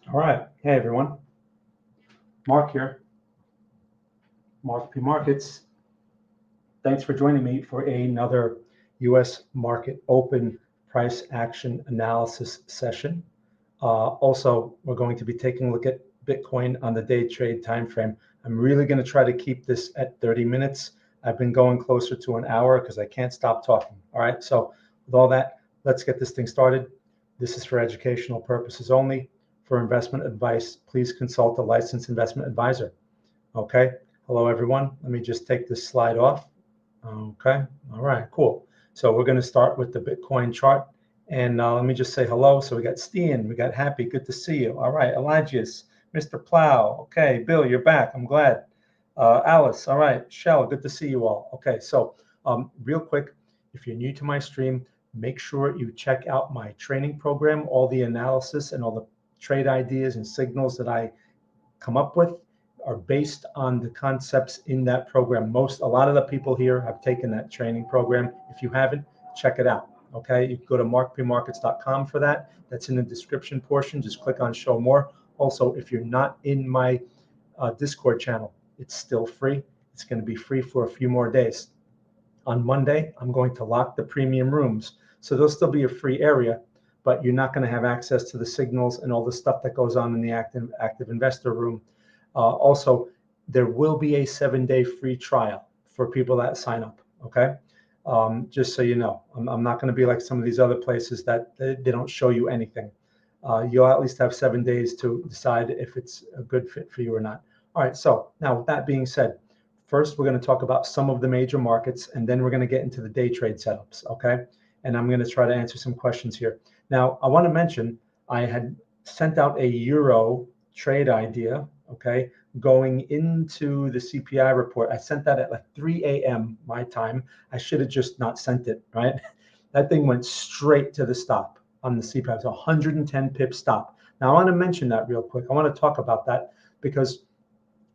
All right. Hey, everyone. Mark here, Mark P. Markets. Thanks for joining me for another U.S. market open price action analysis session. Also, we're going to be taking a look at Bitcoin on the day trade time frame. I'm really going to try to keep this at 30 minutes. I've been going closer to an hour because I can't stop talking. All right. So, with all that, let's get this thing started. This is for educational purposes only. For investment advice, please consult a licensed investment advisor. Okay. Hello, everyone. Let me just take this slide off. Okay. All right. Cool. So we're going to start with the Bitcoin chart. And let me just say hello. So we got Steen, we got Happy. Good to see you. All right. Elijah's, Mr. Plow. Okay. Bill, you're back. I'm glad. Alice. All right. Shell, good to see you all. Okay. So real quick, if you're new to my stream, make sure you check out my training program, all the analysis and all the trade ideas and signals that I come up with are based on the concepts in that program. A lot of the people here have taken that training program. If you haven't, check it out. Okay, you can go to markpremarkets.com for that. That's in the description portion. Just click on show more. Also, if you're not in my Discord channel, it's still free. It's going to be free for a few more days. On Monday, I'm going to lock the premium rooms. So there'll still be a free area, but you're not going to have access to the signals and all the stuff that goes on in the active investor room. Also, there will be a 7-day free trial for people that sign up. Okay. Just so you know, I'm not going to be like some of these other places that they don't show you anything. You'll at least have 7 days to decide if it's a good fit for you or not. All right. So now, with that being said, first we're going to talk about some of the major markets, and then we're going to get into the day trade setups. Okay. And I'm going to try to answer some questions here. Now, I want to mention I had sent out a euro trade idea, okay, going into the CPI report. I sent that at like 3 a.m. my time. I should have just not sent it, right? That thing went straight to the stop on the CPI. It's a 110 pip stop. Now, I want to mention that real quick. I want to talk about that because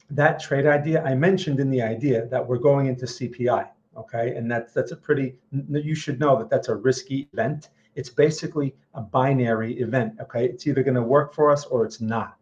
that trade idea, I mentioned in the idea that we're going into CPI, okay? And that's a pretty, you should know that that's a risky event. It's basically a binary event, okay? It's either going to work for us or it's not.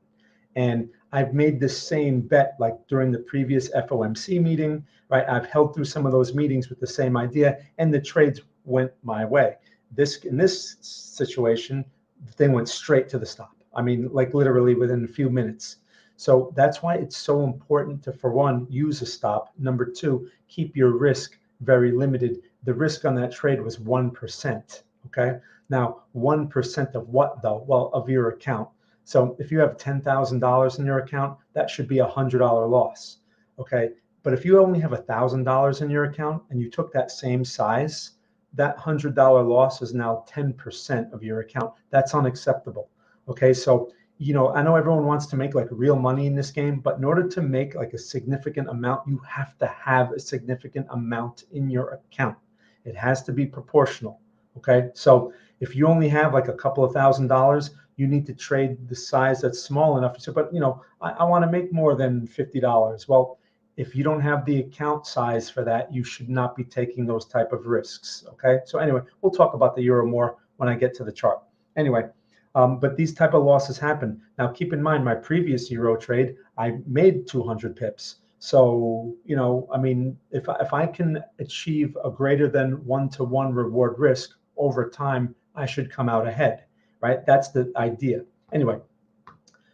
And I've made this same bet like during the previous FOMC meeting, right? I've held through some of those meetings with the same idea, and the trades went my way. In this situation, the thing went straight to the stop. I mean, like literally within a few minutes. So that's why it's so important to, for one, use a stop. Number two, keep your risk very limited. The risk on that trade was 1%. Okay. Now, 1% of what though? Well, of your account. So if you have $10,000 in your account, that should be $100 loss. Okay. But if you only have $1,000 in your account and you took that same size, that $100 loss is now 10% of your account. That's unacceptable. Okay. So, I know everyone wants to make like real money in this game, but in order to make like a significant amount, you have to have a significant amount in your account. It has to be proportional. Okay. So if you only have like a couple of $1,000s, you need to trade the size that's small enough. So, but I want to make more than $50. Well, if you don't have the account size for that, you should not be taking those type of risks. Okay. So anyway, we'll talk about the euro more when I get to the chart. Anyway, but these type of losses happen. Now, keep in mind, my previous euro trade, I made 200 pips. So, I mean, if I can achieve a greater than 1-to-1 reward risk over time, I should come out ahead, right? That's the idea. Anyway,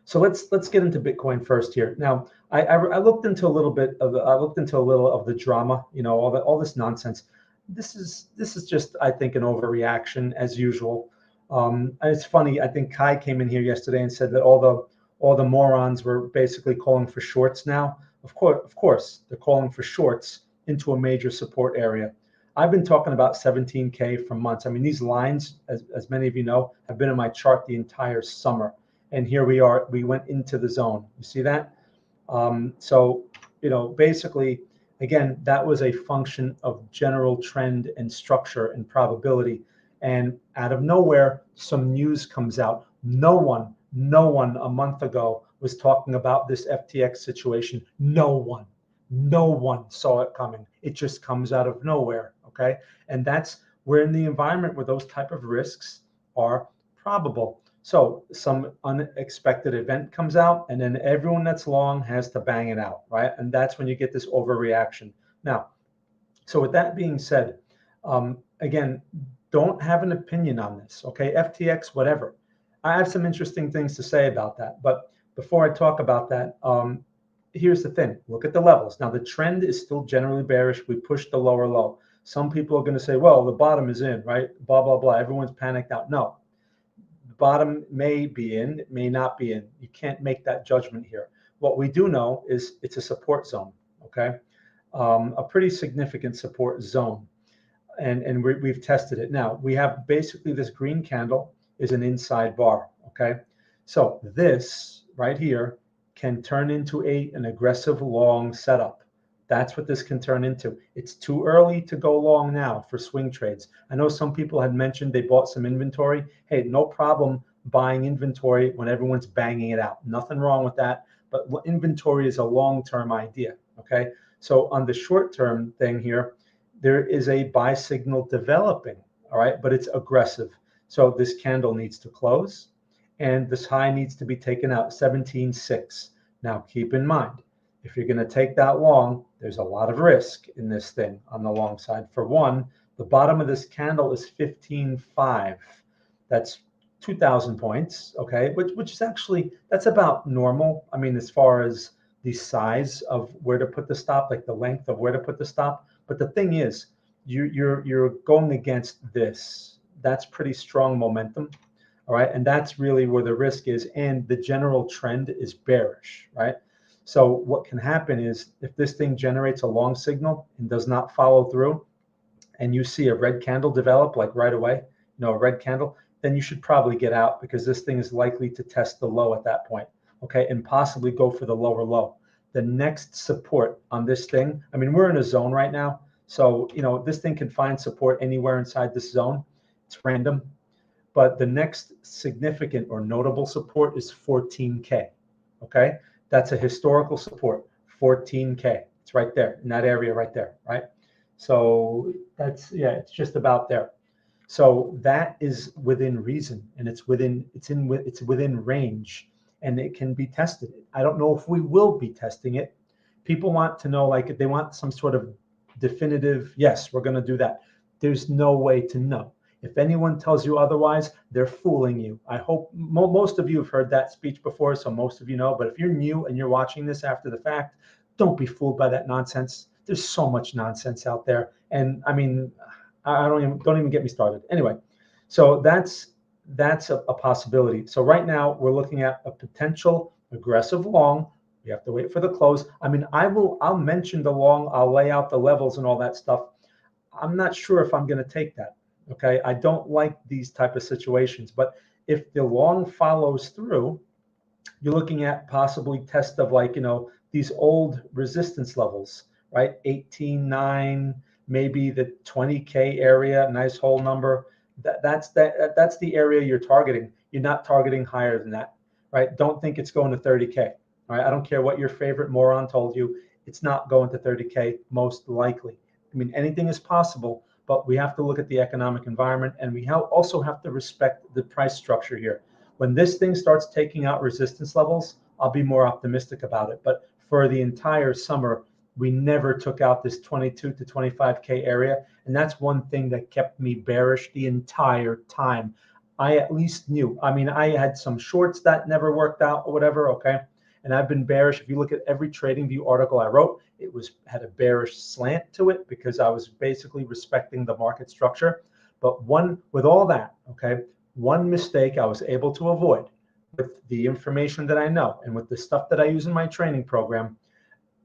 so let's get into Bitcoin first here. Now, I looked into a little of the drama, all this nonsense. This is just, I think, an overreaction as usual. And it's funny. I think Kai came in here yesterday and said that all the morons were basically calling for shorts now. Of course, they're calling for shorts into a major support area. I've been talking about 17K for months. I mean, these lines, as many of you know, have been in my chart the entire summer. And here we are. We went into the zone. You see that? So, basically, again, that was a function of general trend and structure and probability. And out of nowhere, some news comes out. No one a month ago was talking about this FTX situation. No one saw it coming. It just comes out of nowhere. Okay. And we're in the environment where those type of risks are probable. So some unexpected event comes out, and then everyone that's long has to bang it out, right? And that's when you get this overreaction. Now, so with that being said, again, don't have an opinion on this, okay? FTX, whatever. I have some interesting things to say about that, but before I talk about that, here's the thing. Look at the levels. Now, the trend is still generally bearish. We pushed the lower low. Some people are going to say, well, the bottom is in, right? Blah, blah, blah. Everyone's panicked out. No, the bottom may be in, it may not be in. You can't make that judgment here. What we do know is it's a support zone, okay? A pretty significant support zone. And we've tested it. Now, we have basically this green candle is an inside bar, okay? So this right here can turn into an aggressive long setup. That's what this can turn into. It's too early to go long now for swing trades. I know some people had mentioned they bought some inventory. Hey, no problem buying inventory when everyone's banging it out. Nothing wrong with that. But inventory is a long-term idea, okay? So on the short-term thing here, there is a buy signal developing, all right, but it's aggressive. So this candle needs to close and this high needs to be taken out, 17.6. Now keep in mind, if you're going to take that long, there's a lot of risk in this thing on the long side. For one, the bottom of this candle is 15.5. That's 2,000 points, okay, which is actually, that's about normal. I mean, as far as the size of where to put the stop, like the length of where to put the stop. But the thing is, you're going against this. That's pretty strong momentum, all right? And that's really where the risk is. And the general trend is bearish, right? So what can happen is if this thing generates a long signal and does not follow through, and you see a red candle develop like right away, a red candle, then you should probably get out because this thing is likely to test the low at that point, okay, and possibly go for the lower low. The next support on this thing, I mean, we're in a zone right now. So, this thing can find support anywhere inside this zone. It's random. But the next significant or notable support is 14K. Okay. That's a historical support, 14K. It's right there in that area right there. Right. So that's, yeah, it's just about there. So that is within reason and it's within range. And it can be tested. I don't know if we will be testing it. People want to know, like, they want some sort of definitive, yes, we're going to do that. There's no way to know. If anyone tells you otherwise, they're fooling you. I hope most of you have heard that speech before, so most of you know. But if you're new and you're watching this after the fact, don't be fooled by that nonsense. There's so much nonsense out there. And I mean, don't even get me started. Anyway, so that's a possibility. So right now we're looking at a potential aggressive long. We have to wait for the close. I mean, I'll mention the long, I'll lay out the levels and all that stuff. I'm not sure if I'm going to take that. Okay. I don't like these type of situations, but if the long follows through, you're looking at possibly test of these old resistance levels, right? 18.9, maybe the 20K area, nice whole number. That's the area you're targeting. You're not targeting higher than that, right? Don't think it's going to 30K. All right. I don't care what your favorite moron told you. It's not going to 30K most likely. I mean, anything is possible, but we have to look at the economic environment and we also have to respect the price structure here. When this thing starts taking out resistance levels, I'll be more optimistic about it. But for the entire summer, we never took out this 22 to 25K area. And that's one thing that kept me bearish the entire time. I at least knew. I mean, I had some shorts that never worked out or whatever, okay? And I've been bearish. If you look at every TradingView article I wrote, it had a bearish slant to it because I was basically respecting the market structure. But with all that, okay, one mistake I was able to avoid with the information that I know and with the stuff that I use in my training program,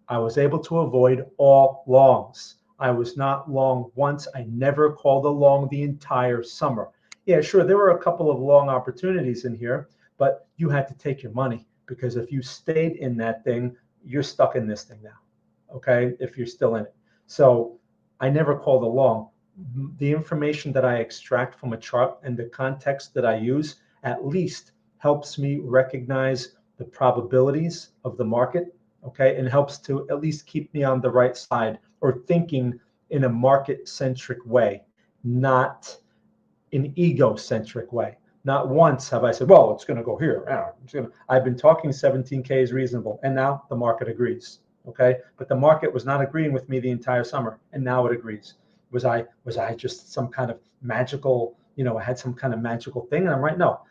I was able to avoid all longs. I was not long once. I never called a long the entire summer. Yeah, sure, there were a couple of long opportunities in here, but you had to take your money because if you stayed in that thing, you're stuck in this thing now, okay, if you're still in it. So I never called a long. The information that I extract from a chart and the context that I use at least helps me recognize the probabilities of the market, okay, and helps to at least keep me on the right side or thinking in a market-centric way, not an ego-centric way. Not once have I said, well, it's going to go here. I've been talking 17K is reasonable, and now the market agrees. Okay, but the market was not agreeing with me the entire summer, and now it agrees. Was I just some kind of magical, I had some kind of magical thing? And I'm right, no.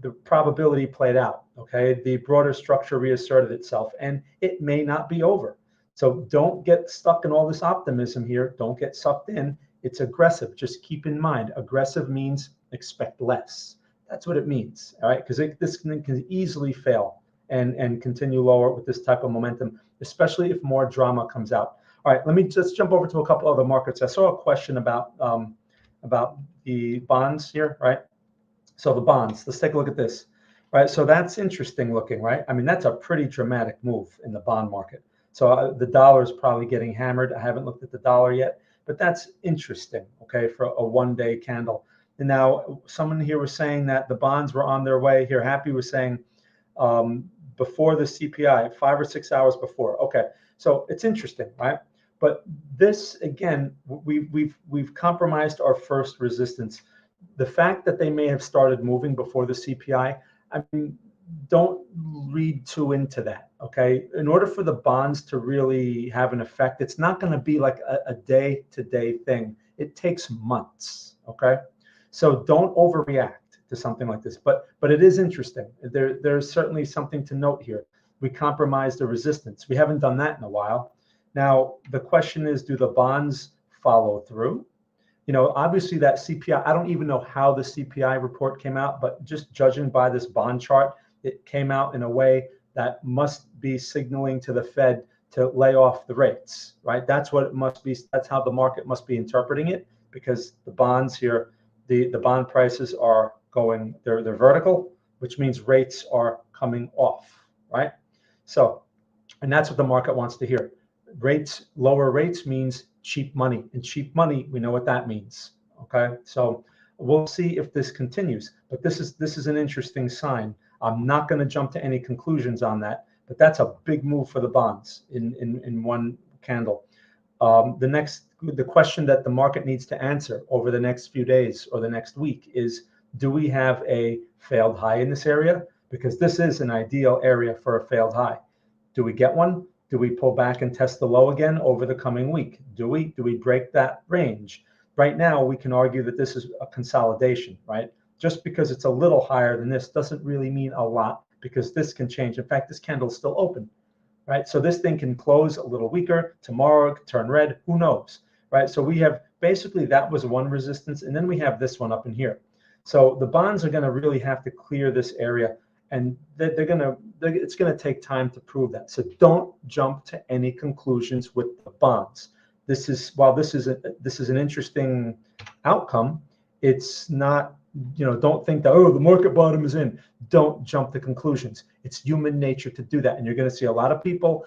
The probability played out. Okay, the broader structure reasserted itself, and it may not be over. So don't get stuck in all this optimism here. Don't get sucked in. It's aggressive. Just keep in mind, aggressive means expect less. That's what it means. All right, because this can easily fail and continue lower with this type of momentum, especially if more drama comes out. All right, let me just jump over to a couple other markets. I saw a question about the bonds here, right? So the bonds, let's take a look at this, right? So that's interesting looking, right? I mean, that's a pretty dramatic move in the bond market. So the dollar is probably getting hammered. I haven't looked at the dollar yet, but that's interesting, okay, for a one-day candle. And now someone here was saying that the bonds were on their way here. Happy was saying before the CPI, 5 or 6 hours before. Okay, so it's interesting, right? But this, again, we've compromised our first resistance. The fact that they may have started moving before the CPI, I mean, don't read too into that, okay? In order for the bonds to really have an effect, it's not going to be like a day-to-day thing. It takes months, okay? So don't overreact to something like this. But it is interesting. There's certainly something to note here. We compromised the resistance. We haven't done that in a while. Now, the question is, do the bonds follow through? Obviously that CPI, I don't even know how the CPI report came out, but just judging by this bond chart, it came out in a way that must be signaling to the Fed to lay off the rates, right? That's what it must be. That's how the market must be interpreting it, because the bonds here, the bond prices are going, they're vertical, which means rates are coming off, right? So, and that's what the market wants to hear. Lower rates means cheap money, and cheap money, we know what that means. Okay, so we'll see if this continues, but this is an interesting sign. I'm not going to jump to any conclusions on that, but that's a big move for the bonds in one candle. The question that the market needs to answer over the next few days or the next week is, do we have a failed high in this area? Because this is an ideal area for a failed high. Do we get one? Do we pull back and test the low again over the coming week? Do we break that range? Right now, we can argue that this is a consolidation, right? Just because it's a little higher than this doesn't really mean a lot, because this can change. In fact, this candle is still open, right? So this thing can close a little weaker. Tomorrow it could turn red. Who knows, right? So we have basically, that was one resistance, and then we have this one up in here. So the bonds are going to really have to clear this area, and it's going to take time to prove that. So don't jump to any conclusions with the bonds. While this is an interesting outcome, it's not, don't think that, oh, the market bottom is in. Don't jump to conclusions. It's human nature to do that, and you're going to see a lot of people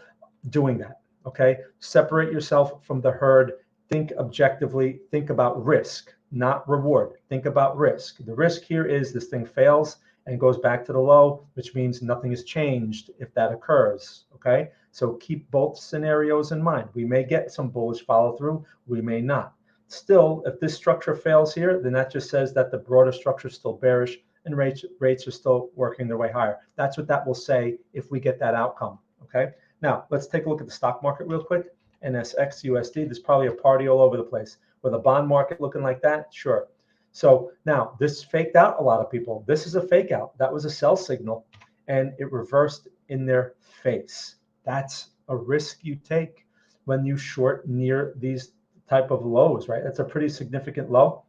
doing that. Okay, separate yourself from the herd. Think objectively. Think about risk, not reward. Think about risk. The risk here is this thing fails and goes back to the low, which means nothing has changed if that occurs, okay? So keep both scenarios in mind. We may get some bullish follow through, we may not. Still, if this structure fails here, then that just says that the broader structure is still bearish and rates are still working their way higher. That's what that will say if we get that outcome, okay? Now, let's take a look at the stock market real quick. NSX USD, there's probably a party all over the place. With a bond market looking like that, sure. So now this faked out a lot of people. This is a fake out. That was a sell signal, and it reversed in their face. That's a risk you take when you short near these type of lows, right? That's a pretty significant low,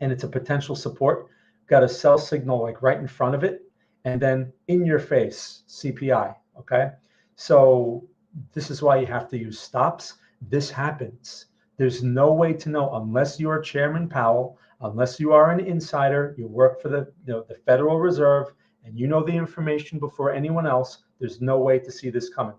and it's a potential support. Got a sell signal like right in front of it, and then in your face, CPI, okay? So this is why you have to use stops. This happens. There's no way to know unless you are Chairman Powell, unless you are an insider, you work for the Federal Reserve, and you know the information before anyone else. There's no way to see this coming.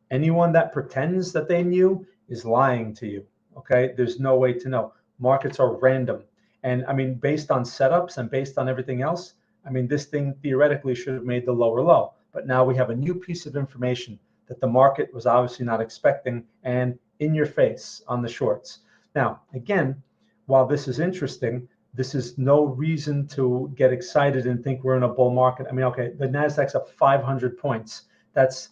Anyone that pretends that they knew is lying to you, okay? There's no way to know. Markets are random. And I mean, based on setups and based on everything else, I mean, this thing theoretically should have made the lower low. But now we have a new piece of information that the market was obviously not expecting, and in your face on the shorts. Now, again, while this is interesting, This is no reason to get excited and think we're in a bull market. I mean, okay, the Nasdaq's up 500 points. That's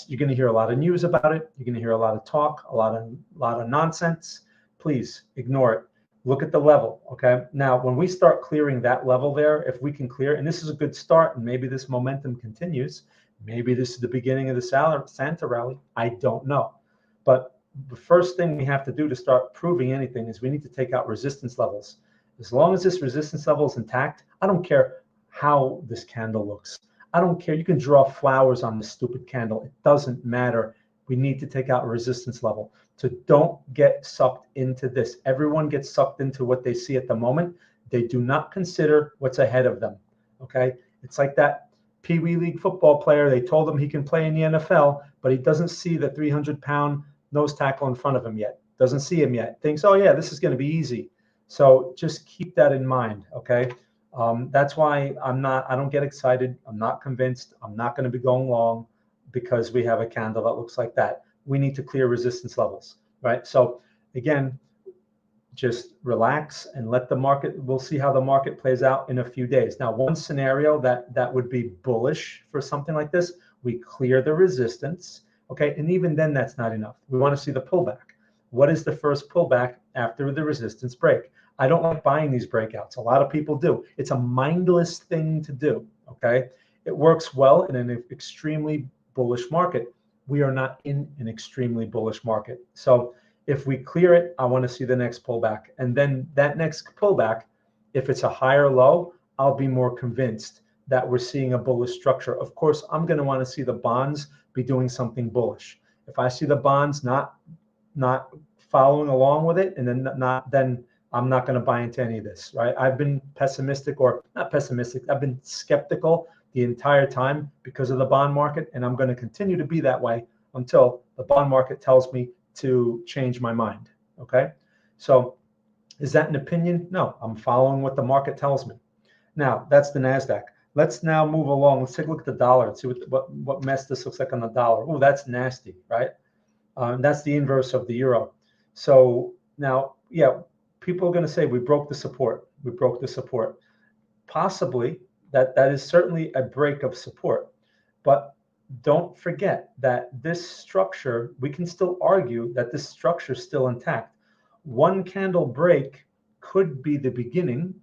you're going to hear a lot of news about it. You're going to hear a lot of talk, a lot of nonsense. Please ignore it. Look at the level. Okay. Now, when we start clearing that level there, if we can clear, and this is a good start, and maybe this momentum continues. Maybe this is the beginning of the Santa rally. I don't know. But the first thing we have to do to start proving anything is we need to take out resistance levels. As long as this resistance level is intact, I don't care how this candle looks. I don't care. You can draw flowers on this stupid candle. It doesn't matter. We need to take out a resistance level. So don't get sucked into this. Everyone gets sucked into what they see at the moment. They do not consider what's ahead of them. Okay? It's like that Pee Wee League football player. They told him he can play in the NFL, but he doesn't see the 300-pound nose tackle in front of him yet. Doesn't see him yet. Thinks, oh yeah, this is going to be easy. So just keep that in mind, okay? That's why I don't get excited. I'm not convinced. I'm not going to be going long because we have a candle that looks like that. We need to clear resistance levels, right? So again, just relax and let the market, we'll see how the market plays out in a few days. Now, one scenario that would be bullish for something like this, we clear the resistance, okay? And even then, that's not enough. We want to see the pullback. What is the first pullback after the resistance break? I don't like buying these breakouts. A lot of people do. It's a mindless thing to do, okay? It works well in an extremely bullish market. We are not in an extremely bullish market. So if we clear it, I want to see the next pullback. And then that next pullback, if it's a higher low, I'll be more convinced that we're seeing a bullish structure. Of course, I'm going to want to see the bonds be doing something bullish. If I see the bonds not following along with it, and then I'm not going to buy into any of this, right? I've been pessimistic, or not pessimistic, I've been skeptical the entire time because of the bond market, and I'm going to continue to be that way until the bond market tells me to change my mind, okay? So is that an opinion? No, I'm following what the market tells me. Now, that's the NASDAQ. Let's now move along. Let's take a look at the dollar and see what mess this looks like on the dollar. Oh, that's nasty, right? That's the inverse of the euro. So now, yeah, people are going to say we broke the support. We broke the support. Possibly that is certainly a break of support. But don't forget that this structure, we can still argue that this structure is still intact. One candle break could be the beginning,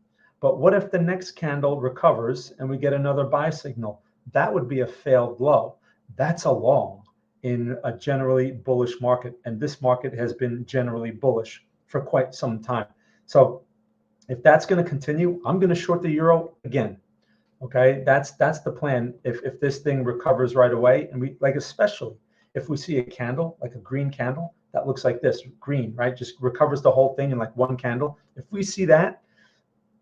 but what if the next candle recovers and we get another buy signal? That would be a failed low. That's a long in a generally bullish market, and this market has been generally bullish for quite some time. So if that's going to continue, I'm going to short the euro again. Okay, that's the plan. If this thing recovers right away, and we like, especially if we see a candle like a green candle that looks like this, green, right, just recovers the whole thing in like one candle. If we see that,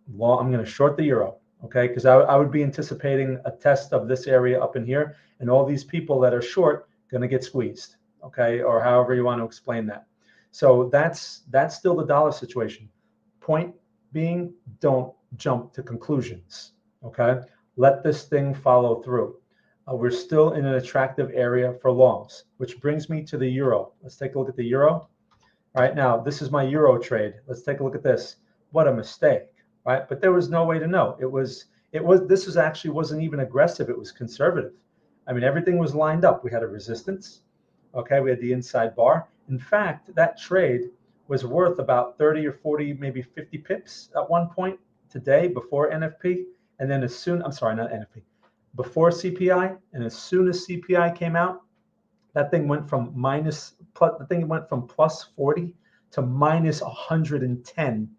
well, I'm going to short the euro. Okay, because I would be anticipating a test of this area up in here, and all these people that are short going to get squeezed. Okay, or however you want to explain that. So that's still the dollar situation. Point being, don't jump to conclusions. Okay, let this thing follow through. We're still in an attractive area for longs, which brings me to the euro. Let's take a look at the euro. All right, now this is my euro trade. Let's take a look at this. What a mistake, right? But there was no way to know. This actually wasn't even aggressive. It was conservative. I mean, everything was lined up. We had a resistance. Okay, we had the inside bar. In fact, that trade was worth about 30 or 40, maybe 50 pips at one point today before NFP. And then before CPI, and as soon as CPI came out, that thing went from plus 40 to minus 110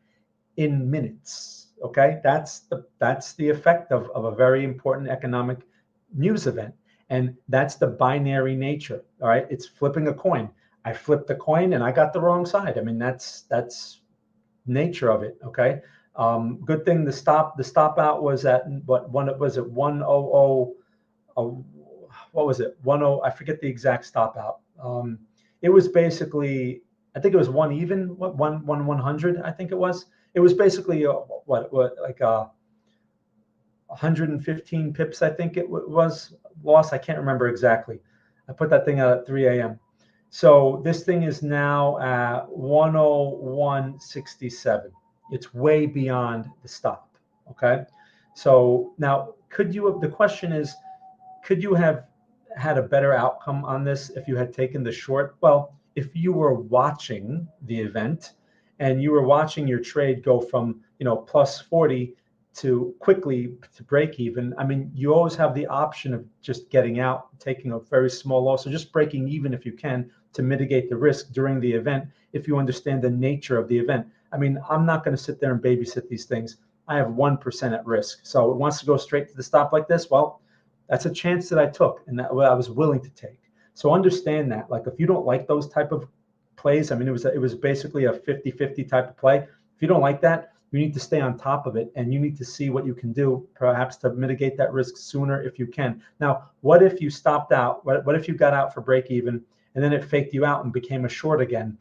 in minutes. Okay, that's the effect of a very important economic news event, and that's the binary nature. All right, it's flipping a coin. I flipped the coin and I got the wrong side. I mean, that's nature of it. Okay. Good thing the stop out was at what was it 100, what was it 10, I forget the exact stop out. It was basically, I think it was 100, I think it was basically like 115 pips, I think it was lost. I can't remember exactly. I put that thing out at 3 a.m. So this thing is now at 101.67. It's way beyond the stop. Okay. So now, the question is, could you have had a better outcome on this if you had taken the short? Well, if you were watching the event and you were watching your trade go from, plus 40 to quickly to break even, I mean, you always have the option of just getting out, taking a very small loss, or just breaking even if you can to mitigate the risk during the event if you understand the nature of the event. I mean, I'm not going to sit there and babysit these things. I have 1% at risk. So it wants to go straight to the stop like this. Well, that's a chance that I took and that I was willing to take. So understand that. Like, if you don't like those type of plays, I mean, it was basically a 50-50 type of play. If you don't like that, you need to stay on top of it, and you need to see what you can do perhaps to mitigate that risk sooner if you can. Now, what if you stopped out? What if you got out for break even and then it faked you out and became a short again?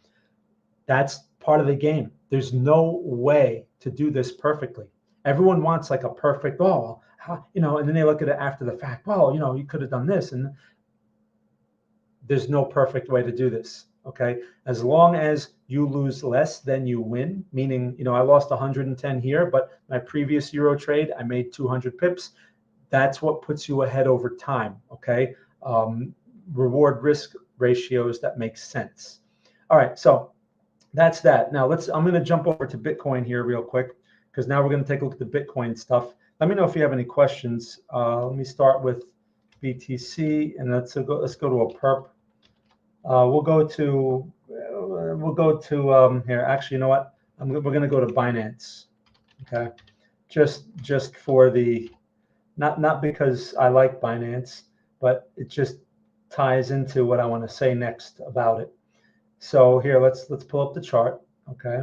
That's part of the game. There's no way to do this perfectly. Everyone wants like a perfect, and then they look at it after the fact. Well, you could have done this, and there's no perfect way to do this. Okay, as long as you lose less than you win, meaning, I lost 110 here, but my previous euro trade, I made 200 pips. That's what puts you ahead over time. Okay, reward risk ratios that make sense. All right, so that's that. Now I'm going to jump over to Bitcoin here real quick, because now we're going to take a look at the Bitcoin stuff. Let me know if you have any questions. Let me start with BTC, and let's go to a perp. We'll go to here. Actually, you know what? We're going to go to Binance. Okay, just for the not because I like Binance, but it just ties into what I want to say next about it. So here, let's pull up the chart, okay?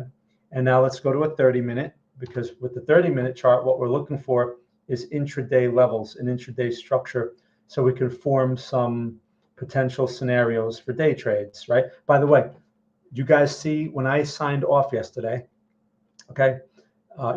And now let's go to a 30-minute, because with the 30-minute chart, what we're looking for is intraday levels and intraday structure, so we can form some potential scenarios for day trades, right? By the way, you guys see when I signed off yesterday, okay?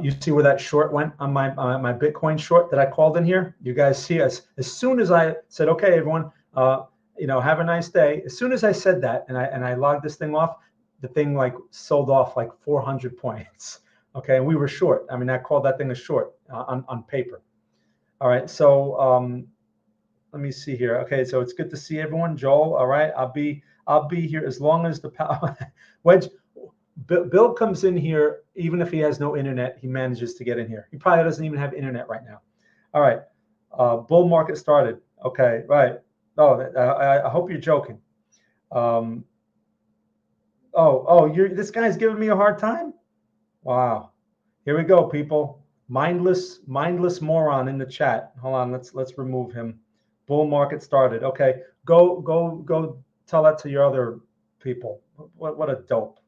You see where that short went on my Bitcoin short that I called in here? You guys see, as soon as I said, okay, everyone, have a nice day. As soon as I said that and I logged this thing off, the thing like sold off like 400 points. Okay, and we were short. I mean, I called that thing a short on paper. All right, so let me see here. Okay, so it's good to see everyone. Joel, all right, I'll be here as long as the Wedge. Bill comes in here, even if he has no internet, he manages to get in here. He probably doesn't even have internet right now. All right, bull market started. Okay, right. Oh, I hope you're joking. This guy's giving me a hard time. Wow. Here we go, people. Mindless moron in the chat. Hold on, let's remove him. Bull market started. Okay, go tell that to your other people. What a dope.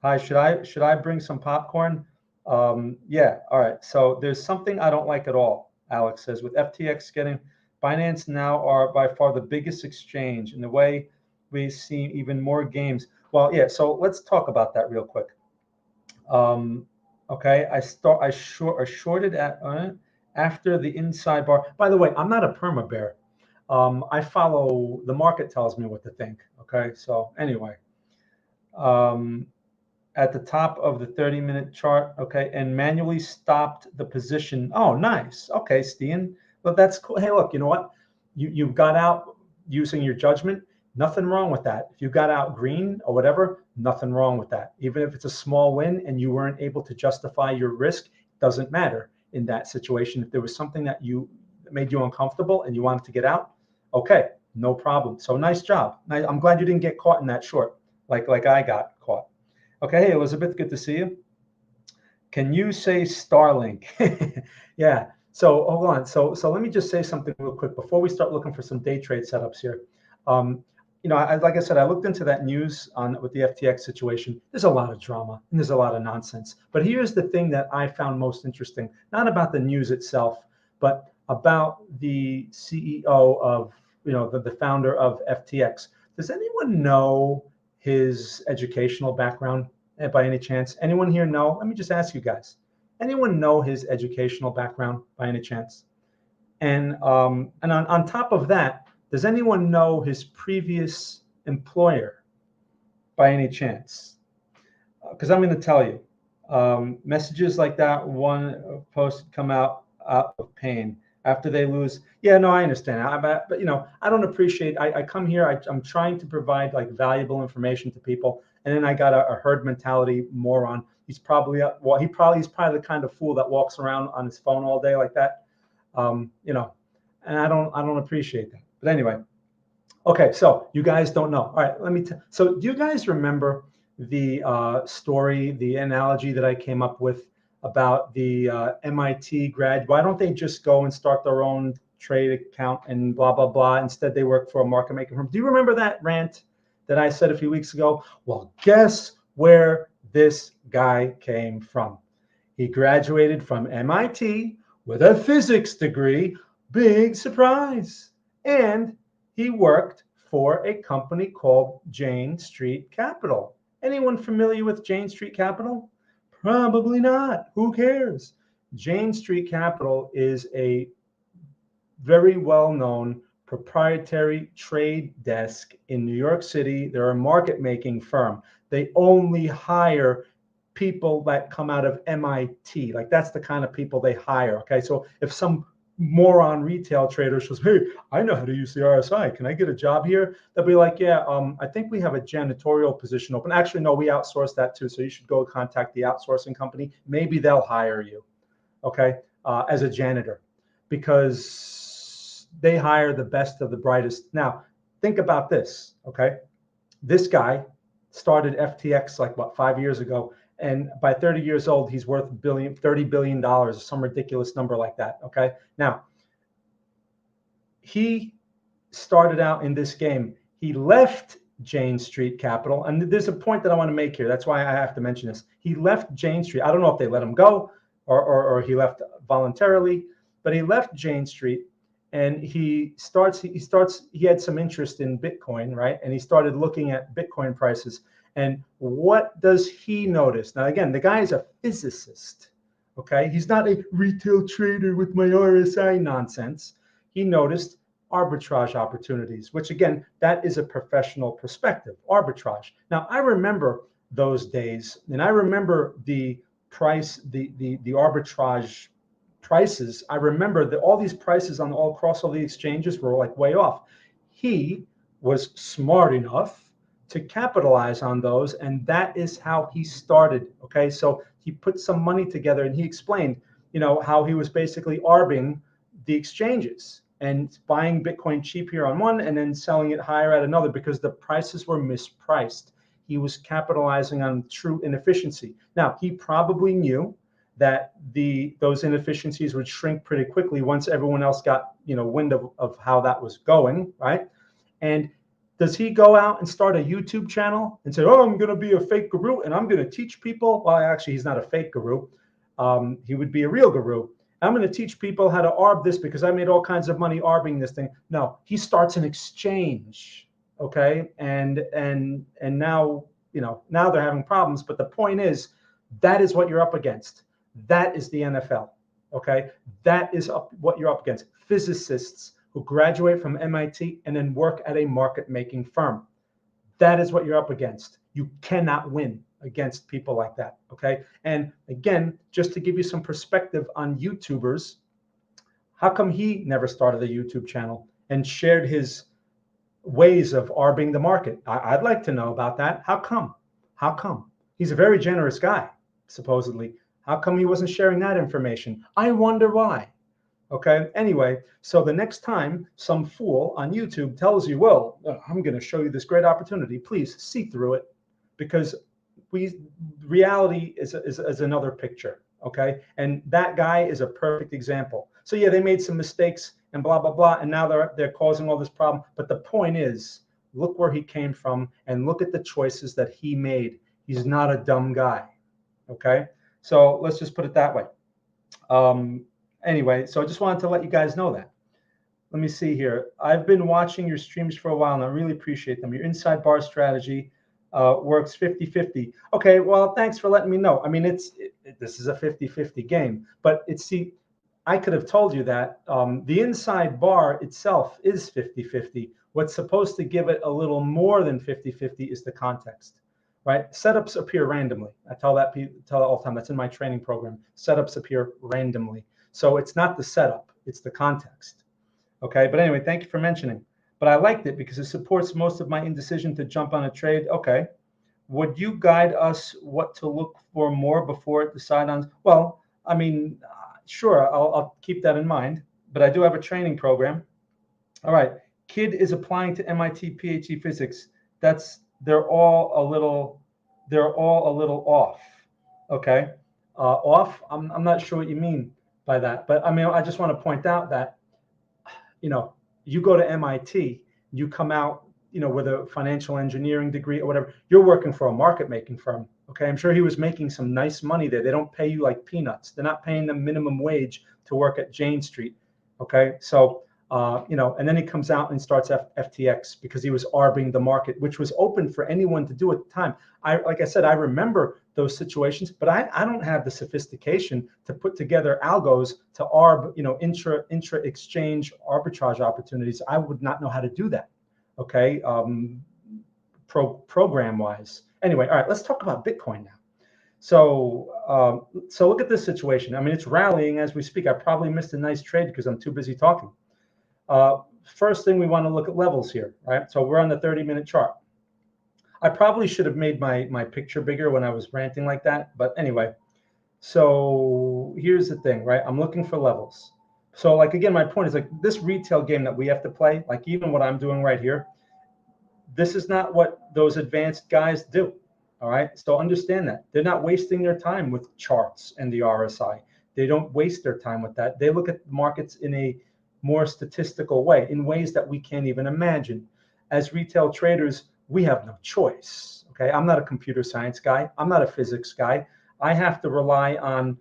Hi, should I bring some popcorn? Yeah. All right. So there's something I don't like at all. Alex says, with FTX getting, Binance now are by far the biggest exchange. In the way we see even more games. Well, yeah. So let's talk about that real quick. Okay. I shorted at after the inside bar. By the way, I'm not a perma bear. I follow the market tells me what to think. Okay. So anyway. At the top of the 30-minute chart, okay, and manually stopped the position. Oh, nice. Okay, Steen. Well, that's cool. Hey, look, you know what? You got out using your judgment. Nothing wrong with that. If you got out green or whatever, nothing wrong with that. Even if it's a small win and you weren't able to justify your risk, doesn't matter in that situation. If there was something that made you uncomfortable and you wanted to get out, okay, no problem. So nice job. I'm glad you didn't get caught in that short like I got caught. Okay, hey, Elizabeth, good to see you. Can you say Starlink? Yeah, so hold on. So let me just say something real quick before we start looking for some day trade setups here. Like I said, I looked into that news with the FTX situation. There's a lot of drama and there's a lot of nonsense. But here's the thing that I found most interesting, not about the news itself, but about the CEO of, the founder of FTX. Does anyone know his educational background by any chance? Anyone here know? Let me just ask you guys. Anyone know his educational background by any chance? And on top of that, does anyone know his previous employer by any chance? Because I'm going to tell you. Messages like that one post come out of pain after they lose. Yeah, no, I understand. But I don't appreciate. I come here. I'm trying to provide like valuable information to people, and then I got a herd mentality moron. He's probably he's probably the kind of fool that walks around on his phone all day like that. And I don't appreciate that. But anyway, okay. So you guys don't know. All right, let me. So do you guys remember the story, the analogy that I came up with about the MIT grad? Why don't they just go and start their own trade account and blah blah blah? Instead, they work for a market making firm. Do you remember that rant that I said a few weeks ago? Well, guess where this guy came from? He graduated from MIT with a physics degree. Big surprise. And he worked for a company called Jane Street Capital. Anyone familiar with Jane Street Capital? Probably not. Who cares? Jane Street Capital is a very well-known proprietary trade desk in New York City. They're a market-making firm. They only hire people that come out of MIT. Like that's the kind of people they hire. Okay, so if some moron retail trader says, "Hey, I know how to use the RSI. Can I get a job here?" They'll be like, "Yeah, I think we have a janitorial position open. Actually, no, we outsource that too. So you should go contact the outsourcing company. Maybe they'll hire you, okay, as a janitor, because they hire the best of the brightest." Now, think about this, okay? This guy started FTX like what, 5 years ago, and by 30 years old, he's worth $30 billion, some ridiculous number like that. Okay. Now, he started out in this game. He left Jane Street Capital, and there's a point that I want to make here. That's why I have to mention this. He left Jane Street. I don't know if they let him go or he left voluntarily, but he left Jane Street, and he had some interest in Bitcoin, right? And he started looking at Bitcoin prices. And what does he notice? Now, again, the guy is a physicist, okay? He's not a retail trader with my RSI nonsense. He noticed arbitrage opportunities, which again, that is a professional perspective, arbitrage. Now, I remember those days, and I remember the price, the arbitrage prices. I remember that all these prices across all the exchanges were like way off. He was smart enough to capitalize on those, and that is how he started. Okay, so he put some money together, and he explained, how he was basically arbing the exchanges and buying Bitcoin cheap here on one and then selling it higher at another because the prices were mispriced. He was capitalizing on true inefficiency. Now, he probably knew that those inefficiencies would shrink pretty quickly once everyone else got wind of how that was going, right? And does he go out and start a YouTube channel and say, "Oh, I'm going to be a fake guru and I'm going to teach people"? Well, actually, he's not a fake guru. He would be a real guru. I'm going to teach people how to arb this because I made all kinds of money arbing this thing. No, he starts an exchange, okay? And now, now they're having problems. But the point is, that is what you're up against. That is the NFL, okay? That is what you're up against. Physicists who graduate from MIT and then work at a market-making firm. That is what you're up against. You cannot win against people like that, okay? And again, just to give you some perspective on YouTubers, how come he never started a YouTube channel and shared his ways of arbing the market? I'd like to know about that. How come? How come? He's a very generous guy, supposedly. How come he wasn't sharing that information? I wonder why. Okay. Anyway, so the next time some fool on YouTube tells you, "Well, I'm going to show you this great opportunity," please see through it, because reality is another picture. Okay. And that guy is a perfect example. So yeah, they made some mistakes and blah, blah, blah. And now they're causing all this problem. But the point is, look where he came from and look at the choices that he made. He's not a dumb guy. Okay. So let's just put it that way. Anyway, so I just wanted to let you guys know that. Let me see here. I've been watching your streams for a while, and I really appreciate them. Your inside bar strategy works 50-50. Okay, well, thanks for letting me know. I mean, this is a 50-50 game, but I could have told you that the inside bar itself is 50-50. What's supposed to give it a little more than 50-50 is the context. right? Setups appear randomly. I tell that all the time. That's in my training program. Setups appear randomly. So it's not the setup, it's the context. Okay, but anyway, thank you for mentioning. But I liked it because it supports most of my indecision to jump on a trade. Okay, would you guide us what to look for more before decide on? Well, I mean, sure, I'll keep that in mind. But I do have a training program. All right, kid is applying to MIT PhD physics. They're all a little off. Okay, off. I'm not sure what you mean by that, but I mean I just want to point out that you go to MIT, you come out with a financial engineering degree or whatever, you're working for a market making firm. Okay, I'm sure he was making some nice money there. They don't pay you like peanuts. They're not paying them minimum wage to work at Jane Street. Okay, so and then he comes out and starts FTX because he was arbing the market, which was open for anyone to do at the time. Like I said, I remember those situations, but I don't have the sophistication to put together algos to arb, intra exchange arbitrage opportunities. I would not know how to do that. Okay, program wise. Anyway, all right, let's talk about Bitcoin now. So look at this situation. I mean, it's rallying as we speak. I probably missed a nice trade because I'm too busy talking. First thing, we want to look at levels here, right? So we're on the 30-minute chart. I probably should have made my picture bigger when I was ranting like that, but anyway. So here's the thing, right? I'm looking for levels. So like, again, my point is like this retail game that we have to play, like even what I'm doing right here, this is not what those advanced guys do. All right. So understand that they're not wasting their time with charts and the RSI. They don't waste their time with that. They look at markets in a more statistical way, in ways that we can't even imagine. As retail traders, we have no choice. Okay. I'm not a computer science guy. I'm not a physics guy. I have to rely on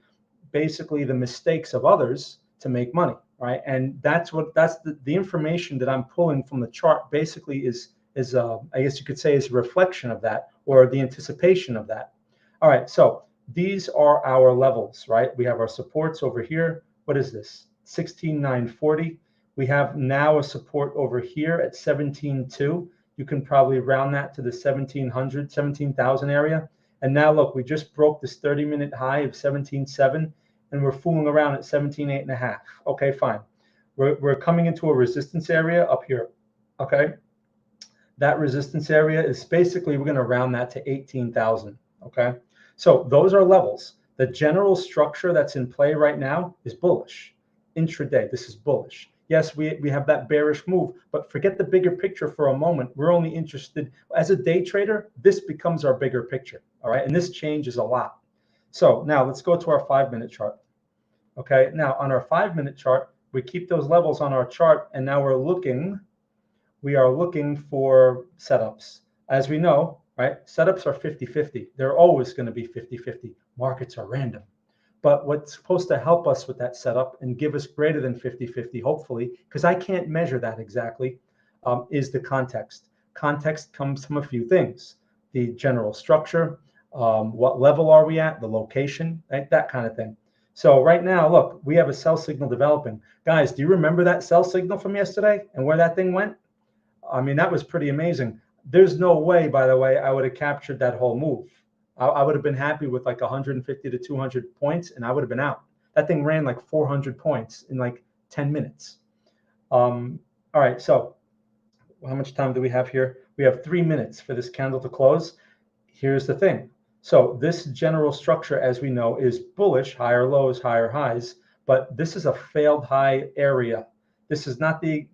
basically the mistakes of others to make money. Right. And that's the information that I'm pulling from the chart basically is I guess you could say is a reflection of that, or the anticipation of that. All right, so these are our levels, right? We have our supports over here. What is this? 16,940. We have now a support over here at 17,2. You can probably round that to the 1,700, 17,000 area. And now look, we just broke this 30-minute high of 17.7, and we're fooling around at 17.8.5. Okay, fine. We're coming into a resistance area up here. Okay. That resistance area is basically, we're going to round that to 18,000. Okay. So those are levels. The general structure that's in play right now is bullish. Intraday, this is bullish. Yes, we have that bearish move, but forget the bigger picture for a moment. We're only interested, as a day trader, this becomes our bigger picture. All right. And this changes a lot. So now let's go to our 5-minute chart. Okay. Now on our 5-minute chart, we keep those levels on our chart, and now we are looking for setups. As we know, right, setups are 50-50. They're always going to be 50-50. Markets are random. But what's supposed to help us with that setup and give us greater than 50-50, hopefully, because I can't measure that exactly, is the context. Context comes from a few things: the general structure, what level are we at, the location, right, that kind of thing. So right now, look, we have a sell signal developing. Guys, do you remember that sell signal from yesterday and where that thing went? I mean, that was pretty amazing. There's no way, by the way, I would have captured that whole move. I would have been happy with like 150 to 200 points, and I would have been out. That thing ran like 400 points in like 10 minutes. All right, so how much time do we have here? We have 3 minutes for this candle to close. Here's the thing. So this general structure, as we know, is bullish, higher lows, higher highs, but this is a failed high area. This is not the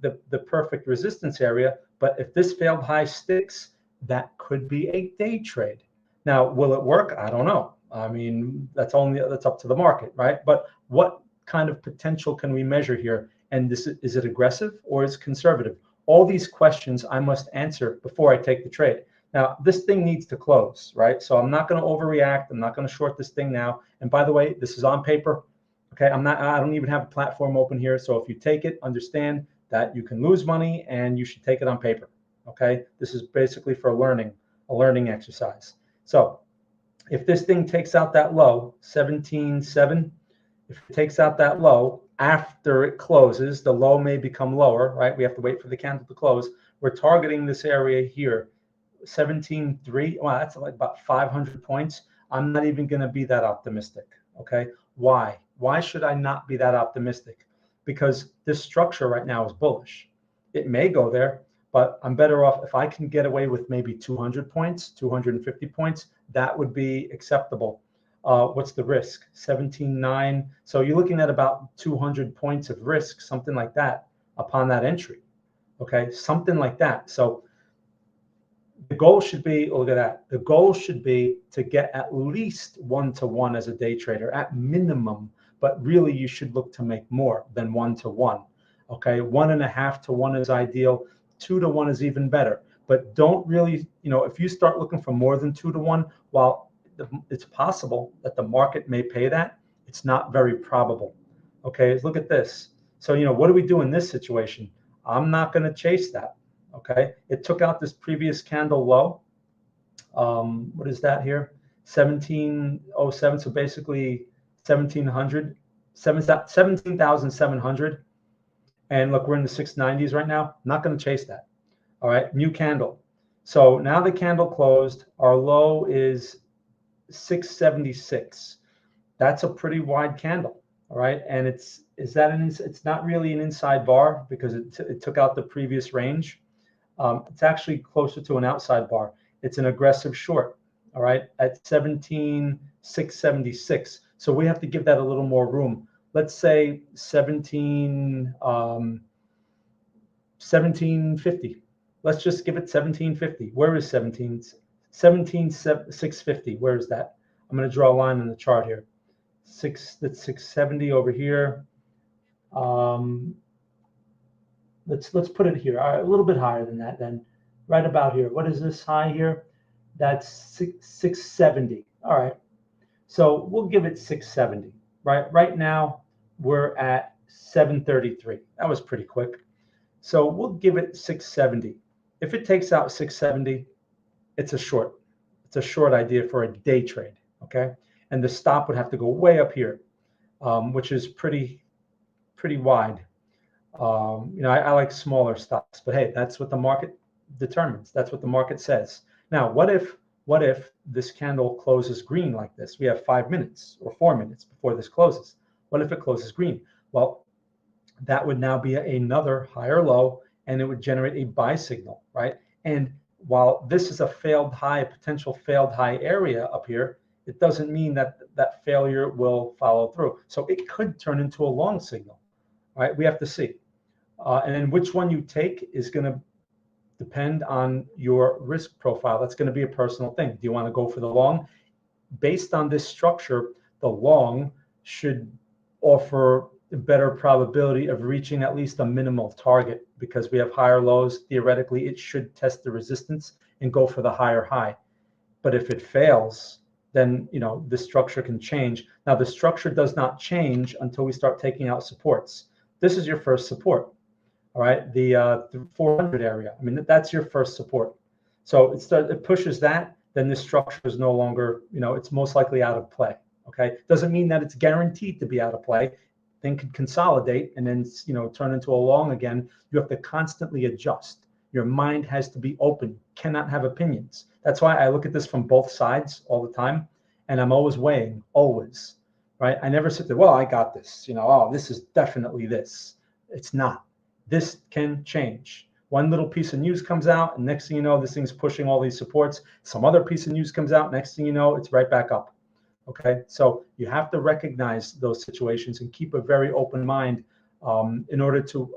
perfect resistance area, but if this failed high sticks, that could be a day trade. Now, will it work? I don't know. I mean, that's up to the market, right? But what kind of potential can we measure here? And is it aggressive or is it conservative? All these questions I must answer before I take the trade. Now, this thing needs to close, right? So I'm not going to overreact. I'm not going to short this thing now. And by the way, this is on paper. Okay, I don't even have a platform open here. So if you take it, understand that you can lose money and you should take it on paper. Okay, this is basically for a learning exercise. So if this thing takes out that low, 17.7, if it takes out that low after it closes, the low may become lower, right? We have to wait for the candle to close. We're targeting this area here. 17.3. Wow, that's like about 500 points. I'm not even going to be that optimistic. Okay. Why? Why should I not be that optimistic? Because this structure right now is bullish. It may go there, but I'm better off if I can get away with maybe 200 points, 250 points. That would be acceptable. What's the risk? 17.9. So you're looking at about 200 points of risk, something like that, upon that entry. Okay, something like that. So the goal should be, look at that. The goal should be to get at least 1-to-1 as a day trader at minimum, but really you should look to make more than 1-to-1. Okay, 1.5-to-1 is ideal. 2-to-1 is even better. But don't really, if you start looking for more than 2-to-1, while it's possible that the market may pay that, it's not very probable. Okay, look at this. So, what do we do in this situation? I'm not going to chase that. Okay, it took out this previous candle low. What is that here? 1707. So basically 1700, 17,700. And look, we're in the 690s right now. I'm not going to chase that. All right, new candle. So now the candle closed. Our low is 676. That's a pretty wide candle. All right, and it's not really an inside bar because it took out the previous range. It's actually closer to an outside bar. It's an aggressive short, all right, at 17,676. So we have to give that a little more room. Let's say 1750. Let's just give it 1750. Where is 17,650? Where is that? I'm going to draw a line in the chart here. That's 670 over here. Let's put it here, a little bit higher than that then, right about here. What is this high here? That's 670. All right, so we'll give it 670. Right now we're at 733. That was pretty quick. So we'll give it 670. If it takes out 670, it's a short. It's a short idea for a day trade. Okay, and the stop would have to go way up here, which is pretty wide. I like smaller stops, but hey, that's what the market determines. That's what the market says. Now, what if this candle closes green like this? We have 5 minutes or 4 minutes before this closes. What if it closes green? Well, that would now be another higher low, and it would generate a buy signal, right? And while this is a failed high, a potential failed high area up here, it doesn't mean that that failure will follow through. So it could turn into a long signal, right? We have to see. And then which one you take is going to depend on your risk profile. That's going to be a personal thing. Do you want to go for the long? Based on this structure, the long should offer a better probability of reaching at least a minimal target because we have higher lows. Theoretically, it should test the resistance and go for the higher high. But if it fails, then the structure can change. Now, the structure does not change until we start taking out supports. This is your first support. All right, the 400 area. I mean, that's your first support. So it pushes that, then this structure is no longer, it's most likely out of play. Okay, doesn't mean that it's guaranteed to be out of play. Then could consolidate and then turn into a long again. You have to constantly adjust. Your mind has to be open. Cannot have opinions. That's why I look at this from both sides all the time, and I'm always weighing, always, right? I never sit there. Well, I got this. Oh, this is definitely this. It's not. This can change. One little piece of news comes out, and next thing you know, this thing's pushing all these supports. Some other piece of news comes out, next thing you know, it's right back up. Okay, so you have to recognize those situations and keep a very open mind in order to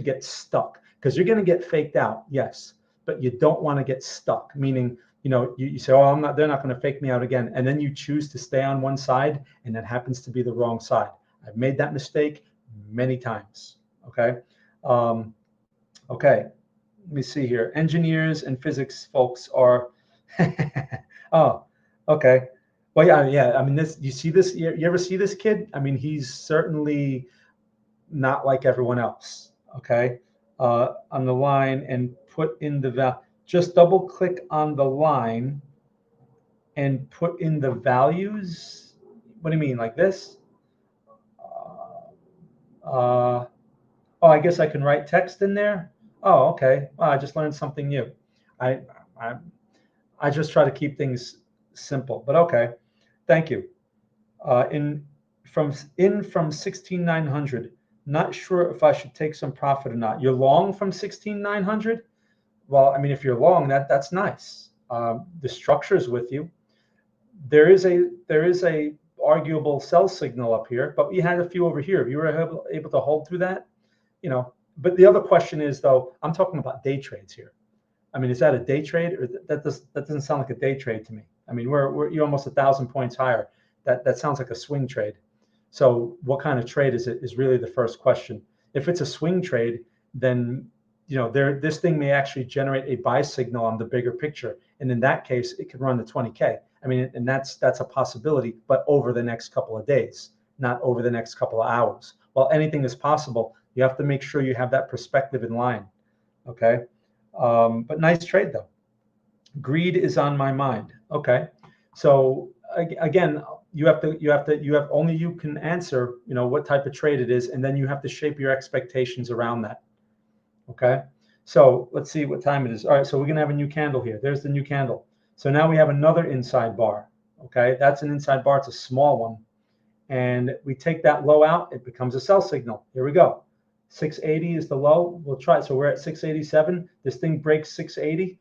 get stuck, because you're going to get faked out, yes, but you don't want to get stuck. Meaning, you say, oh, they're not going to fake me out again, and then you choose to stay on one side, and that happens to be the wrong side. I've made that mistake many times. Okay. Okay, let me see here. Engineers and physics folks are oh, okay. Well, yeah. I mean, you see this? You ever see this kid? I mean, he's certainly not like everyone else. Okay, on the line and put in the value. Just double click on the line and put in the values. What do you mean, like this? Oh, I guess I can write text in there. Oh, okay. Well, I just learned something new. I I just try to keep things simple, but okay. Thank you. In from 16,900. Not sure if I should take some profit or not. You're long from 16,900. Well, I mean, if you're long, that's nice. The structure is with you. There is a arguable sell signal up here, but we had a few over here. If you were able to hold through that, But the other question is, though, I'm talking about day trades here. I mean, is that a day trade, or that doesn't sound like a day trade to me? I mean, you're almost 1,000 points higher. That sounds like a swing trade. So what kind of trade is it is really the first question. If it's a swing trade, then this thing may actually generate a buy signal on the bigger picture, and in that case, it could run to 20K. I mean, and that's a possibility, but over the next couple of days, not over the next couple of hours. While anything is possible, you have to make sure you have that perspective in line. Okay, but nice trade though. Greed is on my mind. Okay, so again, only you can answer, what type of trade it is, and then you have to shape your expectations around that. Okay, so let's see what time it is. All right, so we're gonna have a new candle here. There's the new candle. So now we have another inside bar. Okay, that's an inside bar. It's a small one, and we take that low out. It becomes a sell signal. Here we go. 680 is the low. We'll try. So we're at 687. This thing breaks 680.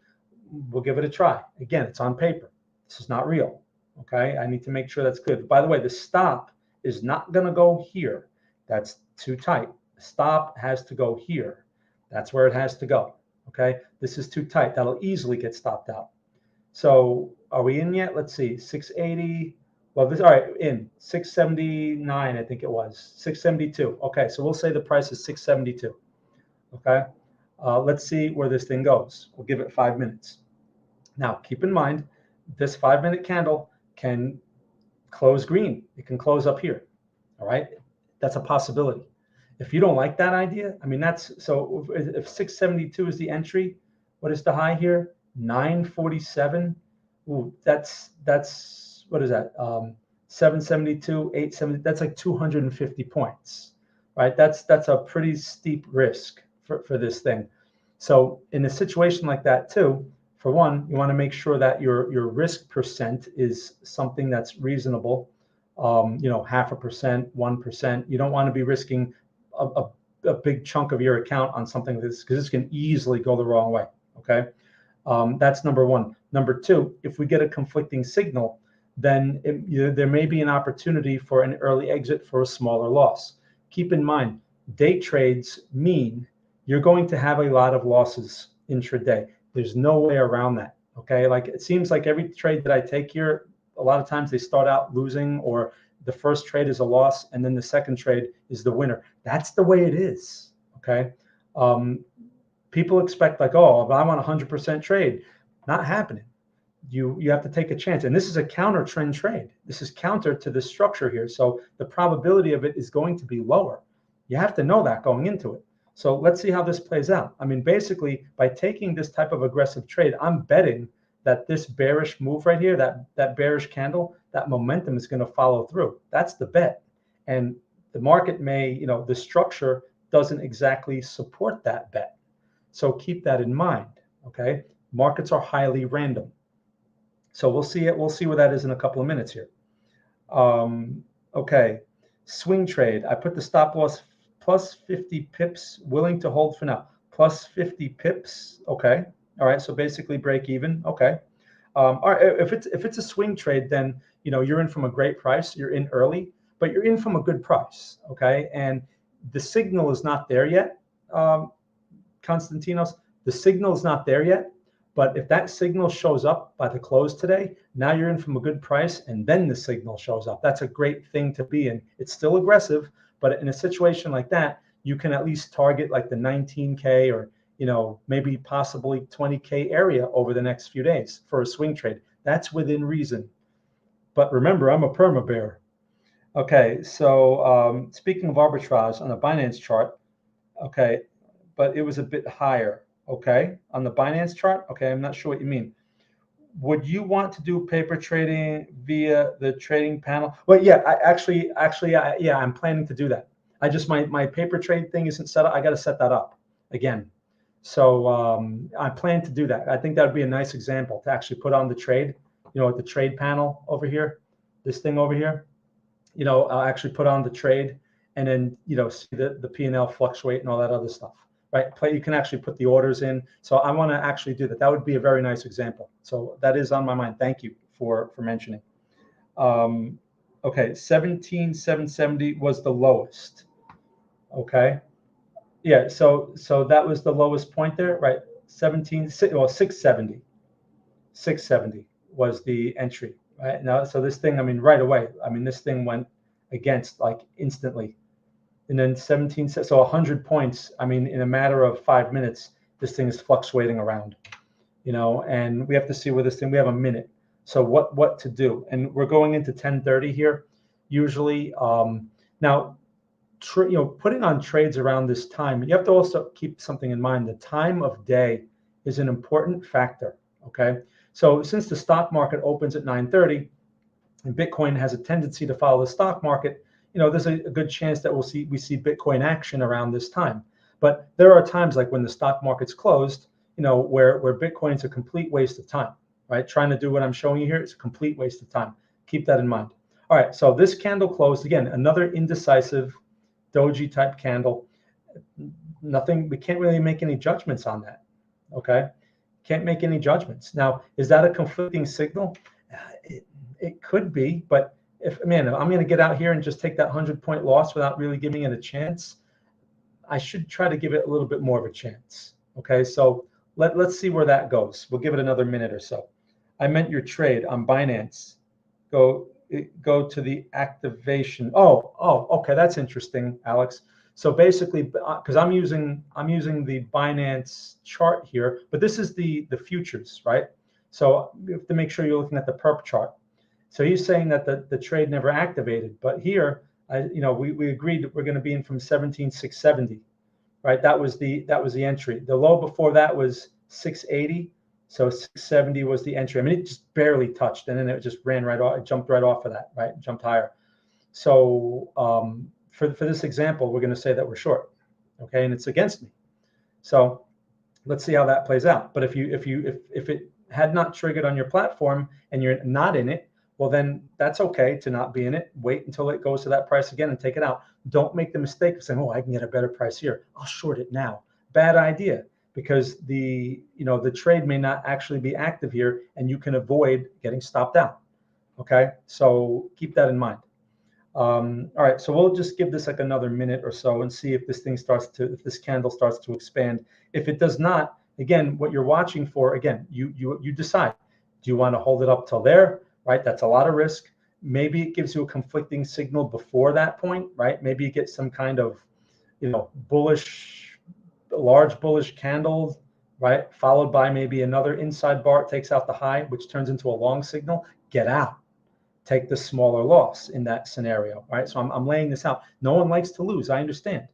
We'll give it a try. Again, it's on paper. This is not real. Okay, I need to make sure that's good. By the way, the stop is not going to go here. That's too tight. The stop has to go here. That's where it has to go. Okay, this is too tight. That'll easily get stopped out. So are we in yet? Let's see. 680. Well, all right, in 679, I think it was 672. Okay, so we'll say the price is 672. Okay, let's see where this thing goes. We'll give it 5 minutes. Now, keep in mind, this 5-minute candle can close green. It can close up here. All right, that's a possibility. If you don't like that idea, I mean, so if 672 is the entry, what is the high here? 947. Ooh, that's what is that? 772, 870. That's like 250 points, right? That's a pretty steep risk for this thing. So in a situation like that too, for one, you want to make sure that your risk percent is something that's reasonable. 0.5%, 1%. You don't want to be risking a big chunk of your account on something like this, because this can easily go the wrong way. Okay, that's number one. Number two, if we get a conflicting signal, then there may be an opportunity for an early exit for a smaller loss. Keep in mind, day trades mean you're going to have a lot of losses intraday. There's no way around that. Okay, like it seems like every trade that I take here, a lot of times they start out losing, or the first trade is a loss, and then the second trade is the winner. That's the way it is. Okay, people expect like, oh, if I want 100% trade, not happening. You have to take a chance, and this is a counter trend trade. This is counter to the structure here, so the probability of it is going to be lower. You have to know that going into it. So let's see how this plays out. I mean, basically, by taking this type of aggressive trade, I'm betting that this bearish move right here, that bearish candle, that momentum is going to follow through. That's the bet. And the market may, the structure doesn't exactly support that bet. So keep that in mind, okay? Markets are highly random. So we'll see it. We'll see where that is in a couple of minutes here. Okay, swing trade. I put the stop loss plus 50 pips, willing to hold for now. Plus 50 pips. Okay. All right. So basically break even. Okay. All right. If it's a swing trade, then you're in from a great price. You're in early, but you're in from a good price. Okay. And the signal is not there yet. Konstantinos, the signal is not there yet. But if that signal shows up by the close today, now you're in from a good price, and then the signal shows up. That's a great thing to be in. It's still aggressive, but in a situation like that, you can at least target like the 19K or maybe possibly 20K area over the next few days for a swing trade. That's within reason. But remember, I'm a perma bear. Okay, so speaking of arbitrage on a Binance chart, okay, but it was a bit higher. Okay, on the Binance chart. Okay, I'm not sure what you mean. Would you want to do paper trading via the trading panel? Well, yeah, I'm planning to do that. I just my paper trade thing isn't set up. I got to set that up again. So I plan to do that. I think that would be a nice example to actually put on the trade, at the trade panel over here, this thing over here, I'll actually put on the trade and then, see the P&L fluctuate and all that other stuff, right? You can actually put the orders in. So I want to actually do that. That would be a very nice example. So that is on my mind. Thank you for mentioning. Okay, 17,770 was the lowest. Okay. Yeah, so that was the lowest point there, right? 670. 670 was the entry, right? Now, so this thing, I mean, right away, this thing went against like instantly. And then 17, so 100 points, in a matter of 5 minutes, this thing is fluctuating around, and we have to see where this thing, we have a minute. So what to do? And we're going into 10:30 here, usually. Now, putting on trades around this time, you have to also keep something in mind. The time of day is an important factor. Okay. So since the stock market opens at 9:30 and Bitcoin has a tendency to follow the stock market, there's a good chance that we see Bitcoin action around this time. But there are times like when the stock market's closed, where Bitcoin's a complete waste of time, right? Trying to do what I'm showing you here is a complete waste of time. Keep that in mind. All right. So this candle closed again, another indecisive doji type candle. Nothing, we can't really make any judgments on that. Okay. Can't make any judgments. Now, is that a conflicting signal? It could be, but if I'm going to get out here and just take that 100-point loss without really giving it a chance, I should try to give it a little bit more of a chance. Okay. So let's see where that goes. We'll give it another minute or so. I meant your trade on Binance. Go to the activation. Oh, okay, that's interesting, Alex. So basically, because I'm using the Binance chart here, but this is the futures, right? So you have to make sure you're looking at the perp chart. So he's saying that the trade never activated, but here, we agreed that we're going to be in from 17,670, right? That was the entry. The low before that was 680. So 670 was the entry. It just barely touched, and then it just ran right off. It jumped right off of that, right? It jumped higher. So for this example, we're going to say that we're short, okay? And it's against me. So let's see how that plays out. But if it had not triggered on your platform and you're not in it, well, then that's okay to not be in it. Wait until it goes to that price again and take it out. Don't make the mistake of saying, "Oh, I can get a better price here. I'll short it now." Bad idea. Because the trade may not actually be active here, and you can avoid getting stopped out. Okay, so keep that in mind. All right, so we'll just give this like another minute or so and see if this candle starts to expand. If it does not, again, what you're watching for, again, you decide. Do you want to hold it up till there? Right, that's a lot of risk. Maybe it gives you a conflicting signal before that point, right? Maybe you get some kind of, large bullish candle, right? Followed by maybe another inside bar takes out the high, which turns into a long signal. Get out. Take the smaller loss in that scenario, right? So I'm laying this out. No one likes to lose. I understand.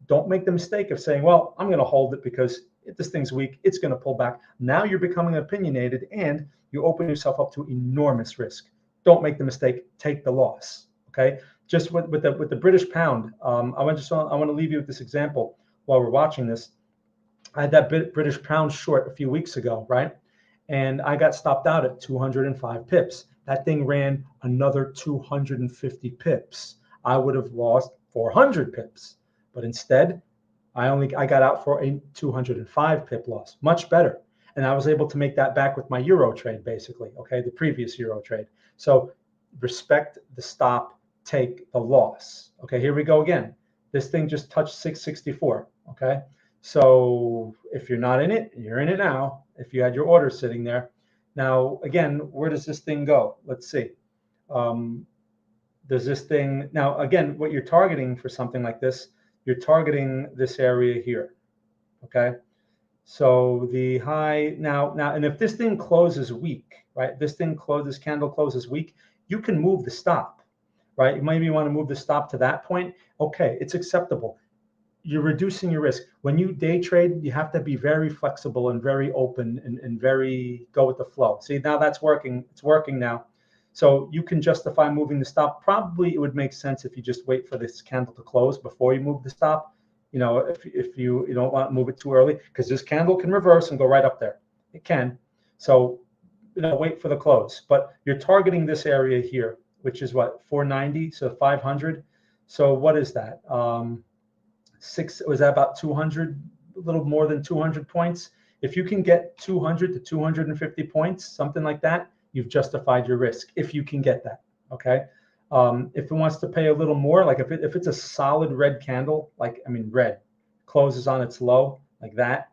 Don't make the mistake of saying, well, I'm going to hold it because if this thing's weak, it's going to pull back. Now you're becoming opinionated and you open yourself up to enormous risk. Don't make the mistake. Take the loss. Okay. Just with the British pound, I want to leave you with this example while we're watching this. I had that British pound short a few weeks ago, right? And I got stopped out at 205 pips. That thing ran another 250 pips. I would have lost 400 pips, but instead, I got out for a 205 pip loss. Much better. And I was able to make that back with my Euro trade, basically, okay, the previous Euro trade. So respect the stop, take the loss. Okay, here we go again. This thing just touched 664, okay? So if you're not in it, you're in it now. If you had your order sitting there. Now, again, where does this thing go? Let's see. Does this thing, now, again, what you're targeting for something like this, you're targeting this area here, okay? So the high, now, and if this thing closes weak, right? This candle closes weak, you can move the stop, right? You maybe want to move the stop to that point. Okay, it's acceptable. You're reducing your risk. When you day trade, you have to be very flexible and very open and very go with the flow. See, now that's working. It's working now. So you can justify moving the stop. Probably it would make sense if you just wait for this candle to close before you move the stop. you know, if you don't want to move it too early, because this candle can reverse and go right up there. It can. So, you know, wait for the close. But you're targeting this area here, which is what, 490, so 500. So what is that? Was that about 200, a little more than 200 points? If you can get 200 to 250 points, something like that, you've justified your risk, if you can get that, okay? If it wants to pay a little more, like if it's a solid red candle, like, I mean, red, closes on its low, like that,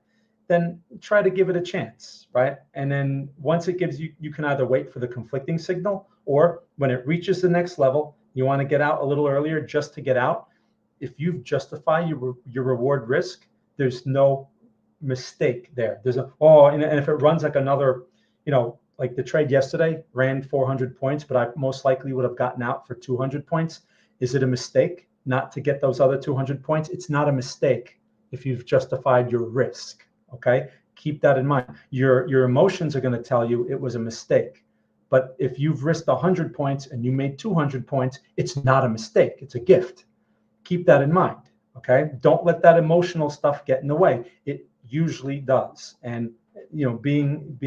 then try to give it a chance, right? And then once it gives you, you can either wait for the conflicting signal, or when it reaches the next level, you want to get out a little earlier just to get out. If you've justified your reward risk, there's no mistake there. There's a, oh, and if it runs like another, you know, like the trade yesterday ran 400 points, but I most likely would have gotten out for 200 points. Is it a mistake not to get those other 200 points? It's not a mistake if you've justified your risk, okay? Keep that in mind. Your emotions are going to tell you it was a mistake. But if you've risked 100 points and you made 200 points, it's not a mistake. It's a gift. Keep that in mind, okay? Don't let that emotional stuff get in the way. It usually does. And, you know, being